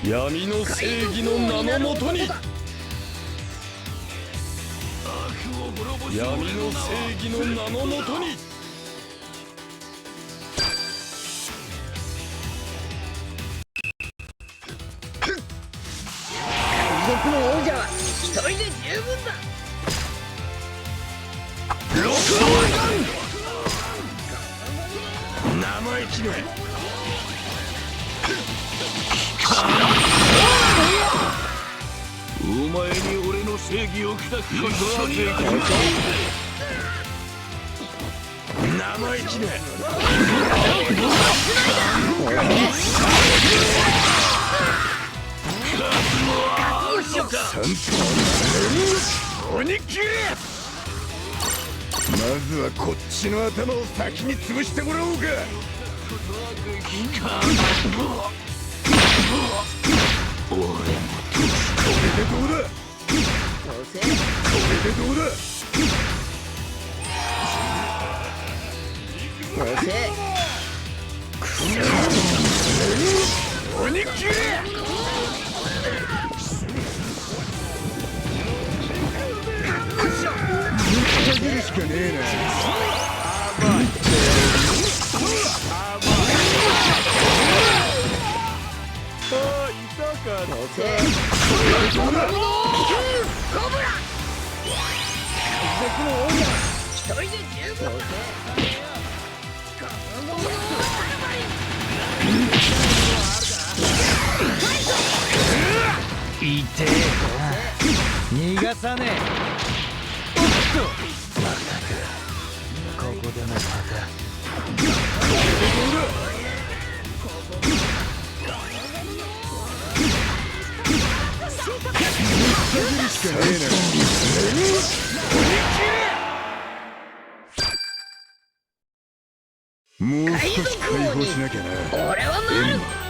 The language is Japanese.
闇の正義の名のもとに、闇の正義の名のもとに。海賊の王者は一人で十分だ。六の生意気ね。お前に俺の正義を砕くことはできる。生意気ね。鬼切れ。まずはこっちの頭を先に潰してもらおうか。俺もこれでどうだ。これでどうだ。鬼切れ。見るしかねえな。痛えな。逃がさねえ。おっと、まったくここでもまた。もう少し解放しなきゃな。俺はなる。